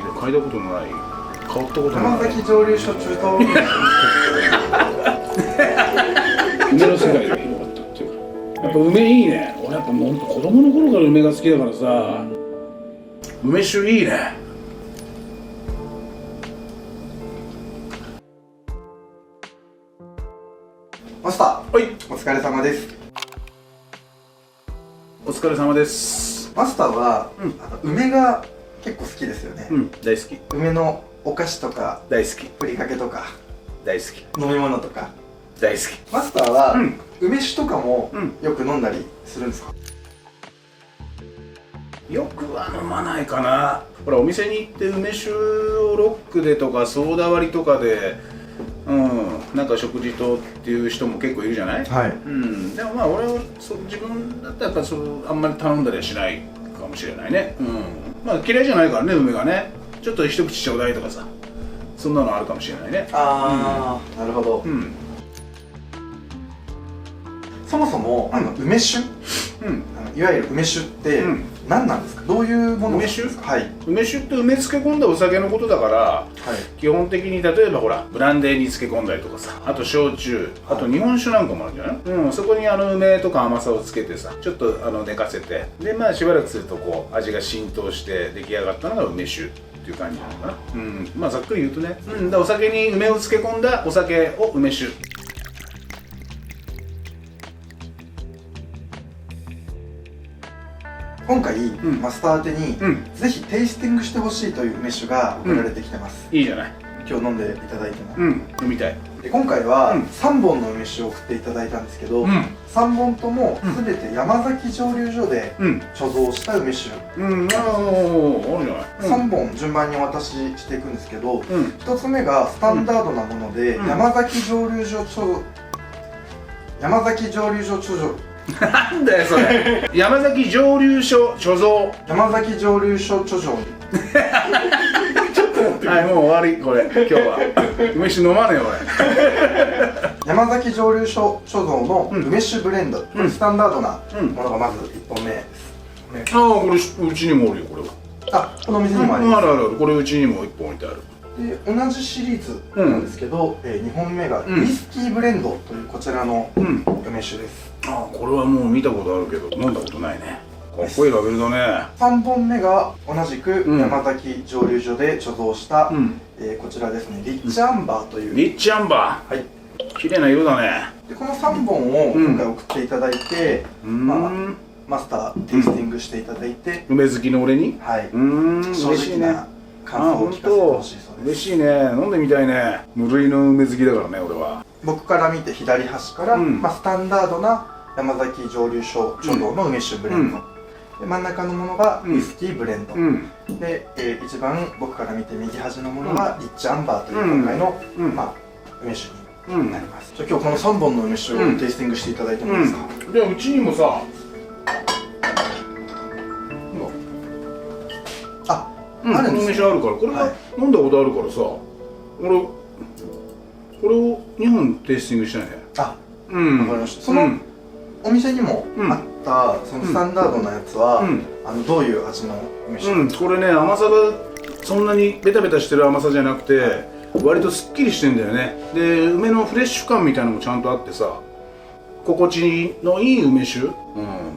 で嗅いだことのない、変わったことの山ない崎蒸留所中東梅の世界が広がったっていうか、やっぱ梅いいね。俺やっぱもう子供の頃から梅が好きだからさ、梅酒いいね。マスター、はい、お疲れ様です。お疲れ様です。マスターは、梅が結構好きですよね。大好き。梅のお菓子とか大好き。ふりかけとか大好き。飲み物とか大好き。マスターは、梅酒とかもよく飲んだりするんですか？よくは飲まないかな。ほらお店に行って梅酒をロックでとかソーダ割りとかでなんか食事とっていう人も結構いるじゃない？はい。でもまあ俺は自分だったらやっぱあんまり頼んだりはしないかもしれないね。まあ嫌いじゃないからね、梅がね。ちょっと一口ちょうだいとかさ、そんなのあるかもしれないね。ああ、なるほど。そもそも梅酒、いわゆる梅酒って何なんですか？どういうものですか？梅酒？はい。梅酒って梅漬け込んだお酒のことだから、はい。基本的に例えばほらブランデーに漬け込んだりとかさ、あと焼酎、あと日本酒なんかもあるんじゃない？そこに梅とか甘さをつけてさ、ちょっと寝かせて、でまあしばらくするとこう味が浸透して出来上がったのが梅酒っていう感じなのかな。まあざっくり言うとね、お酒に梅を漬け込んだお酒を梅酒。今回、マスター宛てに、ぜひテイスティングしてほしいという梅酒が送られてきてます。いいじゃない。今日飲んでいただいても。飲みたい。で今回は3本の梅酒を送っていただいたんですけど、3本とも全て山崎蒸留所で貯蔵した梅酒。あるじゃない。3本順番にお渡ししていくんですけど、1つ目がスタンダードなもので、山崎蒸留所貯なんだよそれ。山崎蒸留所貯蔵。山崎蒸留所貯蔵にはい、もう終わりこれ今日は。梅酒飲まねえよ俺。山崎蒸留所貯蔵の梅酒ブレンド、これスタンダードなものがまず1本目です、これうちにもあるよこれは。このお店にもあります。ある。これうちにも1本置いてある。で同じシリーズなんですけど、2本目がウイスキーブレンドというこちらの梅酒です。これはもう見たことあるけど飲んだことないね。かっこいいラベルだね。3本目が同じく山崎蒸留所で貯蔵した、こちらですね、リッチアンバーという、リッチアンバー、綺麗な色だね。でこの3本を今回送っていただいて、マスターテイスティングしていただいて、梅好きの俺に正直な感想を聞かせてほしいそうです。嬉しいね。飲んでみたいね。無類の梅好きだからね俺は。僕から見て左端から、スタンダードな山崎蒸留所貯蔵の梅酒ブレンド、で真ん中のものがウイスキーブレンド、で、一番僕から見て右端のものがリッチアンバーという今回の、梅酒になります。じゃあ今日この3本の梅酒をテイスティングしていただいてもいいですか？じゃあうちにもさ、あるんです梅酒あるから、これは飲んだことあるからさ、俺これを2本テイスティングしたいね。わかりました。そのお店にもあったそのスタンダードなやつはどういう味の梅酒？これね、甘さがそんなにベタベタしてる甘さじゃなくて、割とすっきりしてんだよね。で梅のフレッシュ感みたいなのもちゃんとあってさ、心地のいい梅酒、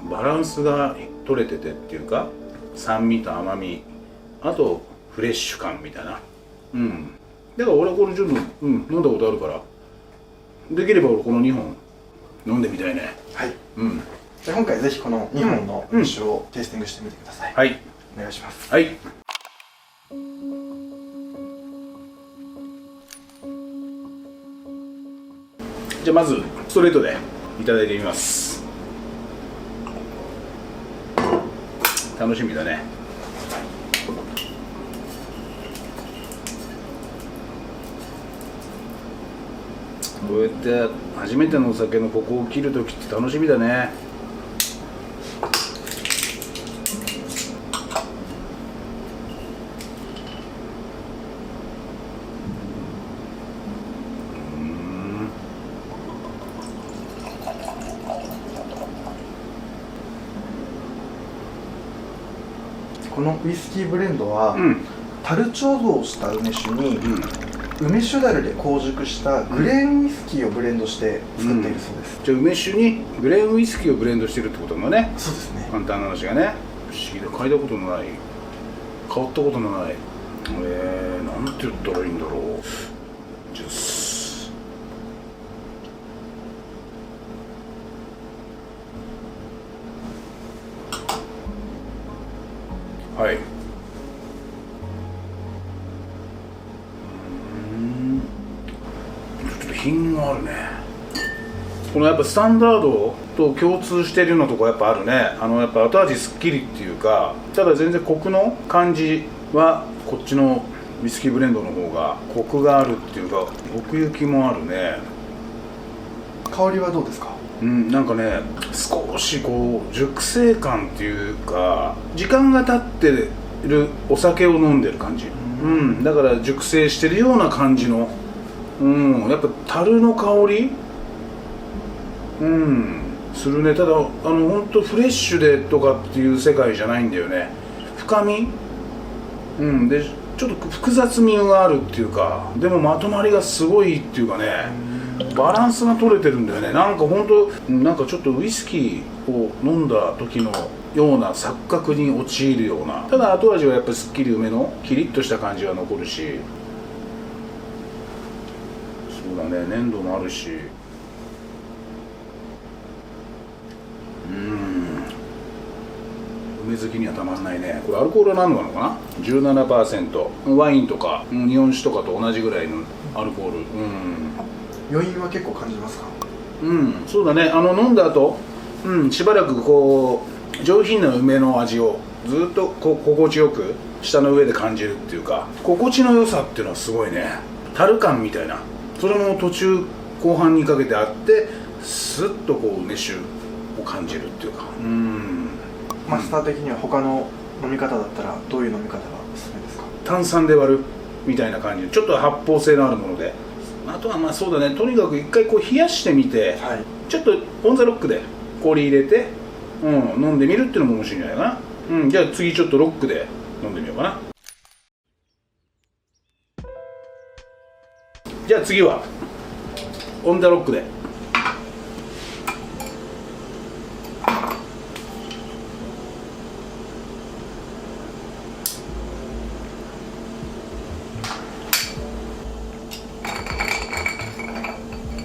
バランスが取れててっていうか、酸味と甘み、あとフレッシュ感みたいな。だから俺はこれちょっと、飲んだことあるから、できれば俺この2本飲んでみたいね。はい。じゃあ今回ぜひこの2本の梅酒をテイスティングしてみてください。はい。お願いします。はい。じゃあまずストレートでいただいてみます。楽しみだね。こうやって初めてのお酒のここを切るときって楽しみだね。このウイスキーブレンドは、樽貯蔵した梅酒に、梅酒樽で香熟したグレーンウイスキーをブレンドして作っているそうです。じゃあ梅酒にグレーンウイスキーをブレンドしてるってことだね。そうですね。簡単な話がね。不思議で嗅いだことのない、香ったことのない、なんて言ったらいいんだろう。ジュース。はい。ちょっと品があるね。このやっぱスタンダードと共通してるようなとこやっぱあるね。やっぱ後味すっきりっていうか、ただ全然コクの感じはこっちのウイスキーブレンドの方がコクがあるっていうか、奥行きもあるね。香りはどうですか？なんかね、少しこう熟成感っていうか、時間が経ってるお酒を飲んでる感じ。だから熟成してるような感じの、やっぱ樽の香りするね。ただほんとフレッシュでとかっていう世界じゃないんだよね。深みでちょっと複雑味があるっていうか、でもまとまりがすごいっていうかね、バランスが取れてるんだよね。なんかほんとなんかちょっとウイスキーを飲んだ時のような錯覚に陥るような。ただ後味はやっぱりすっきり梅のキリッとした感じは残るし、そうだね、粘度もあるし、梅好きにはたまんないね。これアルコールは何なのかな？ 17%。 ワインとか日本酒とかと同じぐらいのアルコール。余韻は結構感じますか？そうだね。飲んだ後、しばらくこう上品な梅の味をずっと心地よく舌の上で感じるっていうか、心地の良さっていうのはすごいね。樽感みたいな、それも途中後半にかけてあって、スッとこう梅酒を感じるっていうか。マスター的には他の飲み方だったらどういう飲み方がおすすめですか？炭酸で割るみたいな感じで、ちょっと発泡性のあるもので、あとはまあそうだね、とにかく一回こう冷やしてみて、ちょっとオンザロックで氷入れて、飲んでみるっていうのも面白いんじゃないかな。じゃあ次ちょっとロックで飲んでみようかな。じゃあ次はオンザロックで。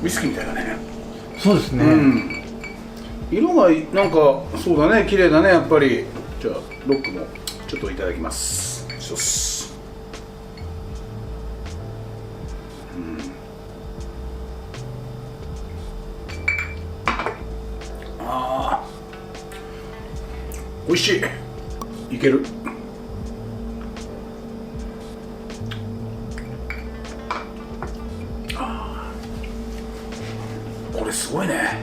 ウイスキーみたいだね。そうですね。色がなんかそうだね、綺麗だね、やっぱり。じゃあロックもちょっといただきます。美味しい。いける。これすごいね。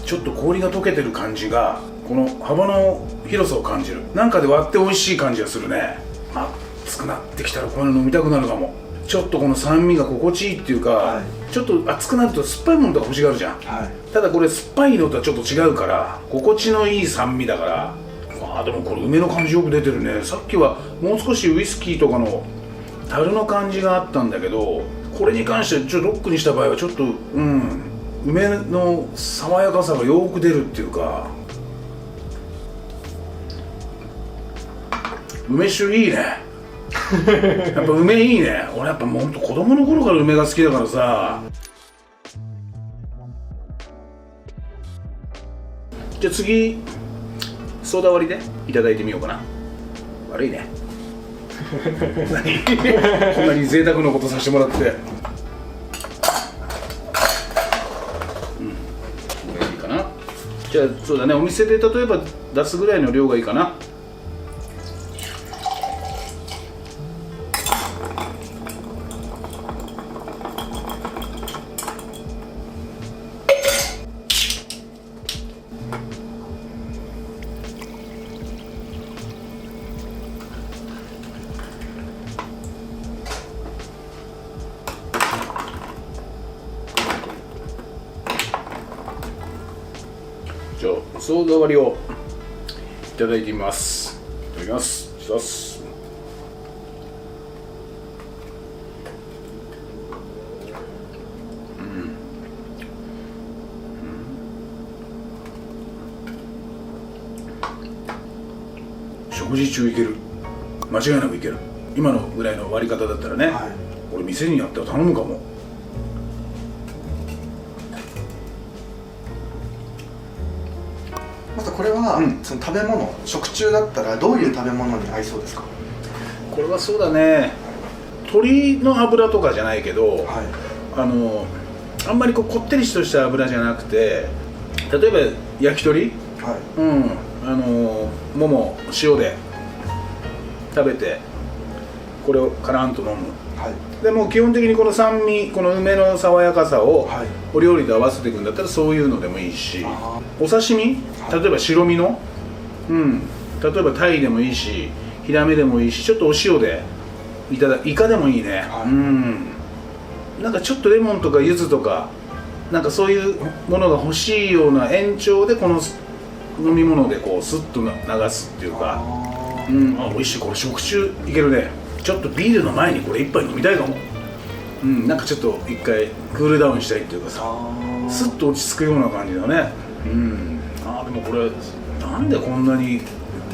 ちょっと氷が溶けてる感じが、この幅の広さを感じる。なんかで割って美味しい感じがするね。熱くなってきたらこういうの飲みたくなるかも。ちょっとこの酸味が心地いいっていうか、ちょっと熱くなると酸っぱいものとか欲しがるじゃん。ただこれ酸っぱいのとはちょっと違うから、心地のいい酸味だから。でもこれ梅の感じよく出てるね。さっきはもう少しウイスキーとかの樽の感じがあったんだけど、これに関してちょっとロックにした場合はちょっと梅の爽やかさがよく出るっていうか、梅酒いいね。やっぱ梅いいね。俺やっぱもうほんと子供の頃から梅が好きだからさ。じゃあ次ソーダ割りでいただいてみようかな。悪いね。こんなに贅沢なことさせてもらって。これいいかな。じゃあそうだね、お店で例えば出すぐらいの量がいいかな。じゃあソーダ割りをいただいてみます。いただきます。食事中いける、間違いなくいける。今のぐらいの割り方だったらね、はい、俺店にあったら頼むかも。まずこれは、その食べ物、食中だったらどういう食べ物に合いそうですか？これはそうだね、鶏の油とかじゃないけど、はい、あんまりこってりとした油じゃなくて、例えば焼き鳥、はい、もも塩で食べて、これをカランと飲む。はい、でも基本的にこの酸味、この梅の爽やかさをはい、お料理で合わせていくんだったらそういうのでもいいし、あお刺身、例えば白身の、例えばタイでもいいし、ヒラメでもいいし、ちょっとお塩でイカでもいいね、はい、なんかちょっとレモンとか柚子とか、なんかそういうものが欲しいような延長でこの飲み物でこうスッと流すっていうか、美味しい。これ食中いけるね。ちょっとビールの前にこれ一杯飲みたいかも。なんかちょっと一回クールダウンしたいっていうかさ、スッと落ち着くような感じだね。でもこれなんでこんなに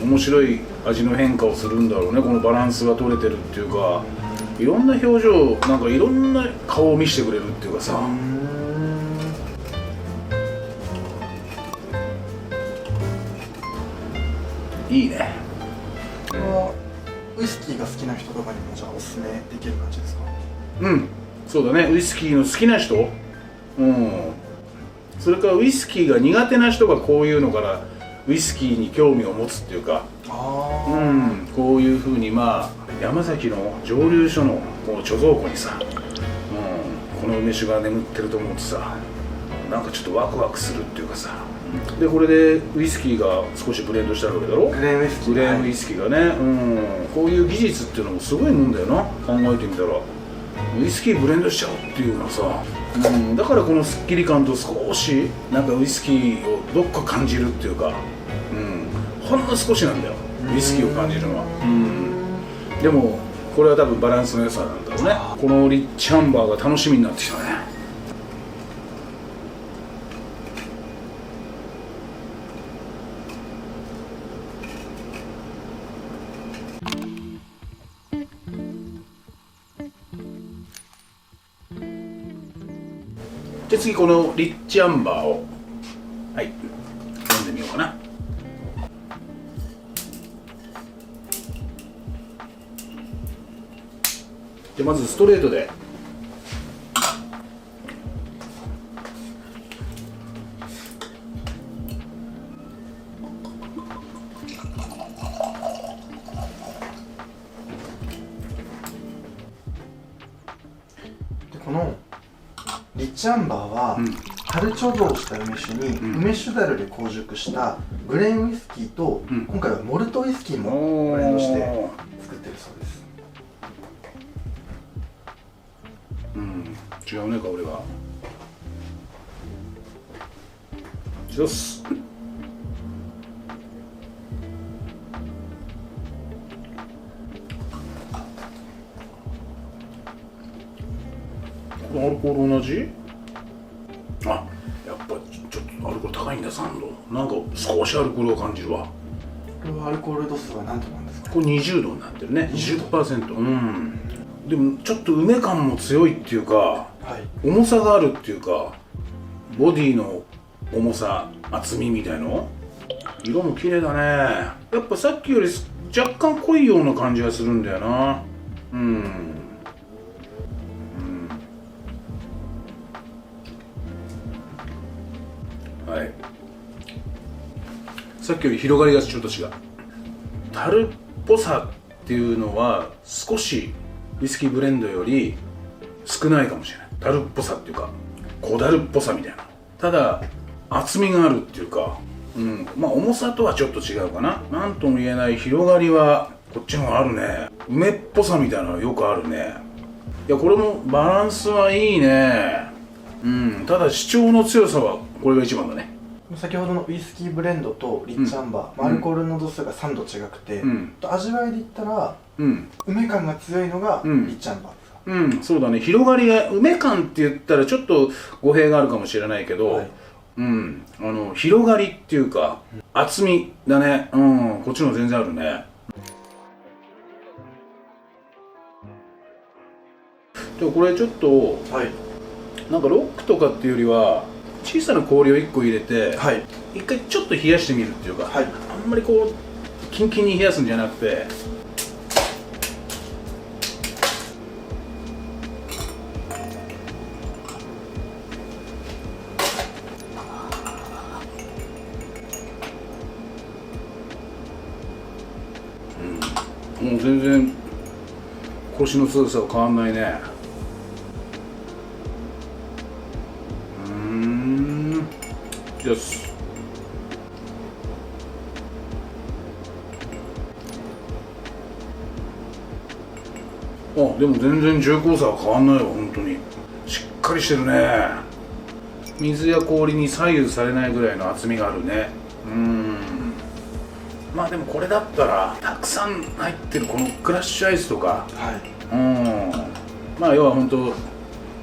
面白い味の変化をするんだろうね。このバランスが取れてるっていうか、いろんな表情、なんかいろんな顔を見せてくれるっていうかさ、いいね。これはウイスキーが好きな人とかにもじゃあおすすめできる感じですか？そうだね。ウイスキーの好きな人、それからウイスキーが苦手な人がこういうのからウイスキーに興味を持つっていうか、こういうふうに山崎の蒸留所のこの貯蔵庫にさ、この梅酒が眠ってると思うとさ、なんかちょっとワクワクするっていうかさ、でこれでウイスキーが少しブレンドしてあるわけだろ。グレーンウイスキー、グレーンウイスキーがね、こういう技術っていうのもすごいもんだよな、考えてみたら。ウイスキーブレンドしちゃうっていうのはさ、だからこのスッキリ感と少しなんかウイスキーをどっか感じるっていうか、ほんの少しなんだよウイスキーを感じるのは。でもこれは多分バランスの良さなんだろうね。このリッチアンバーが楽しみになってきたね。で次このリッチアンバーを飲んでみようかな。でまずストレートでこのリッチアンバーは、樽貯蔵した梅酒に、梅酒樽で香熟したグレーンウイスキーと、今回はモルトウイスキーもブレンドして作ってるそうです。違うね、香りが。よし。アルコール同じ？やっぱちょっとアルコール高いんだ、3度。なんか少しアルコールを感じるわ。これはアルコール度数は何度なんですか？これ20度になってるね。20%。でもちょっと梅感も強いっていうか、重さがあるっていうか、ボディの重さ、厚みみたいの。色も綺麗だね。やっぱさっきより若干濃いような感じがするんだよな。さっきより広がりがちょっと違う。樽っぽさっていうのは少しウイスキーブレンドより少ないかもしれない。樽っぽさっていうか小樽っぽさみたいな。ただ厚みがあるっていうか、重さとはちょっと違うかな。なんとも言えない広がりはこっちの方があるね。梅っぽさみたいなのよくあるね。いやこれもバランスはいいね。ただ主張の強さはこれが一番だね。先ほどのウイスキーブレンドとリッチアンバー、アルコールの度数が3度違くて、味わいで言ったら、梅感が強いのがリッチアンバーですか？そうだね。広がりが梅感って言ったらちょっと語弊があるかもしれないけど、広がりっていうか厚みだね。こっちの方が全然あるね。でもこれちょっとはいなんかロックとかっていうよりは小さな氷を1個入れて、はい、一回ちょっと冷やしてみるっていうか、はい、あんまりこうキンキンに冷やすんじゃなくて、もう全然腰の強さは変わんないね。よし。あ、でも全然重厚さは変わんないわ、本当にしっかりしてるね。水や氷に左右されないぐらいの厚みがあるね。まあでもこれだったらたくさん入ってるこのクラッシュアイスとか、はい、まあ要は本当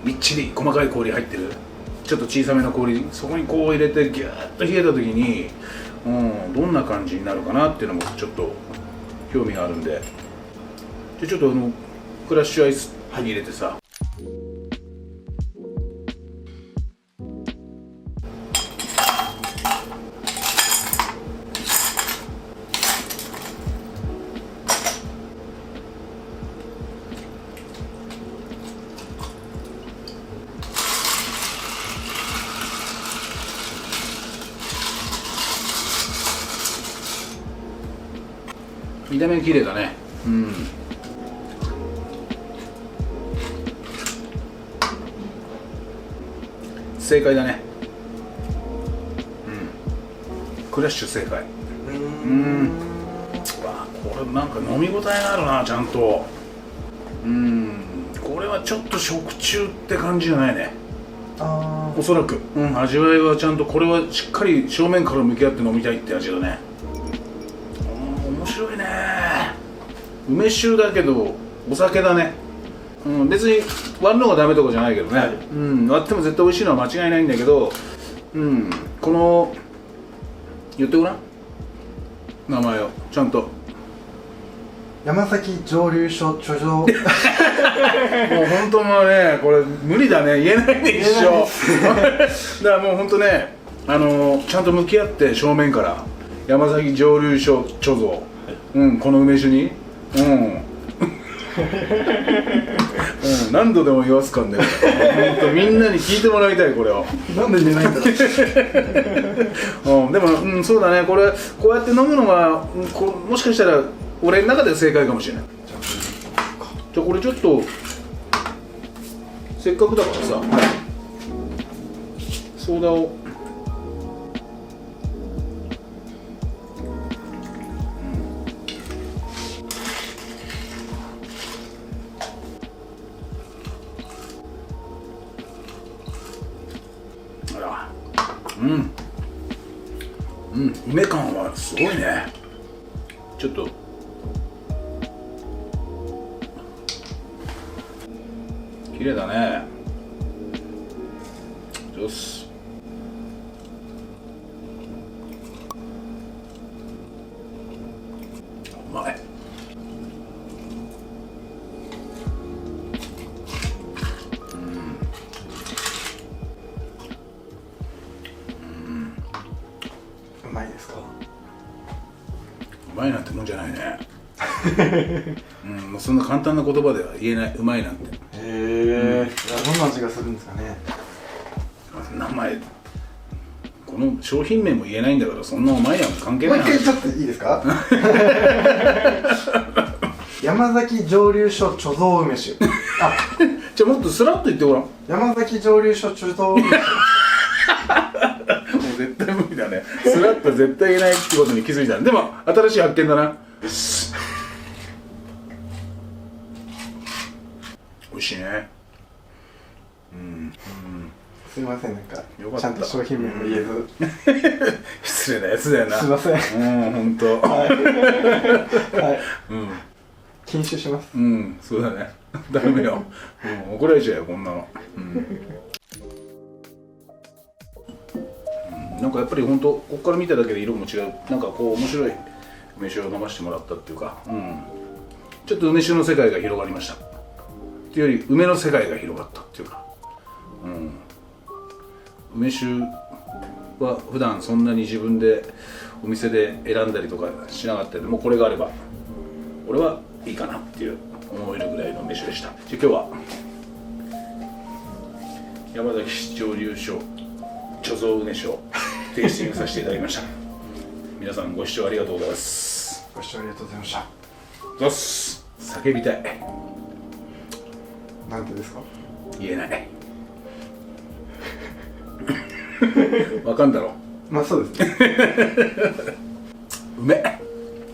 みっちり細かい氷入ってるちょっと小さめの氷、そこにこう入れてギューッと冷えた時に、どんな感じになるかなっていうのもちょっと興味があるんで、ちょっとクラッシュアイスに入れてさ、見た目綺麗だね。正解だね。クラッシュ正解。わあ、これなんか飲み応えがあるな、ちゃんと。これはちょっと食中って感じじゃないね。おそらく、味わいはちゃんと、これはしっかり正面から向き合って飲みたいって味だね。面白いね。梅酒だけどお酒だね。別に割るのがダメとかじゃないけどね、割っても絶対美味しいのは間違いないんだけど、この言ってごらん、名前をちゃんと。山崎蒸留所貯蔵もう本当もうね、これ無理だね、言えないね一生だからもう本当ね、ちゃんと向き合って正面から山崎蒸留所貯蔵、この梅酒に何度でも言わすかんね。本当みんなに聞いてもらいたい、これを。なんで言えないんだろうでも、そうだね、これこうやって飲むのは、もしかしたら俺の中では正解かもしれない。じゃあこれちょっとせっかくだからさ、ソーダを梅感はすごいね。ちょっと綺麗だね。よし、うまい。うまいですか？うまいなんてもんじゃないね。もうそんな簡単な言葉では言えない、うまいなんて。へえ、どんな味がするんですかね。名前、この商品名も言えないんだから、そんなうまいなんて関係ない。もう一回ちょっといいですか？山崎蒸留所貯蔵梅酒。じゃあもっとスラッと言ってごらん。山崎蒸留所貯蔵梅酒。もう絶対無理だね。スラッと絶対言えないってことに気づいた。でも新しい発見だな。美味しいね。すいません、なんかよかった、ちゃんと商品名も言えず失礼なやつだよな。すいません。本当。はい、禁酒します。そうだね。ダメよ。怒られちゃうよ、こんなの。なんかやっぱり本当、ここから見ただけで色も違う。なんかこう面白い梅酒を飲ませてもらったっていうか、ちょっと梅酒の世界が広がりましたってっていうより梅の世界が広がったっていうか、梅酒は普段そんなに自分でお店で選んだりとかしなかったけども、これがあれば俺はいいかなっていう思えるぐらいの梅酒でした。今日は山崎蒸留所貯蔵梅酒をテイスティングさせていただきました。皆さんご視聴ありがとうございます。ご視聴ありがとうございました。どうす叫びたい。なんてですか？言えないわかんだろ。まあそうですね。うめえ。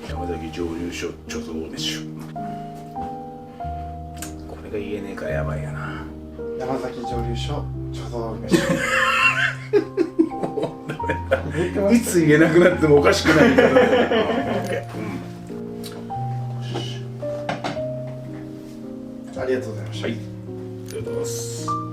山崎蒸留所貯蔵梅酒、これが言えねえからやばいやな。山崎蒸留所貯蔵梅酒。いつ言えなくなってもおかしくないからね。ありがとうございました。はい、ありがとうございます。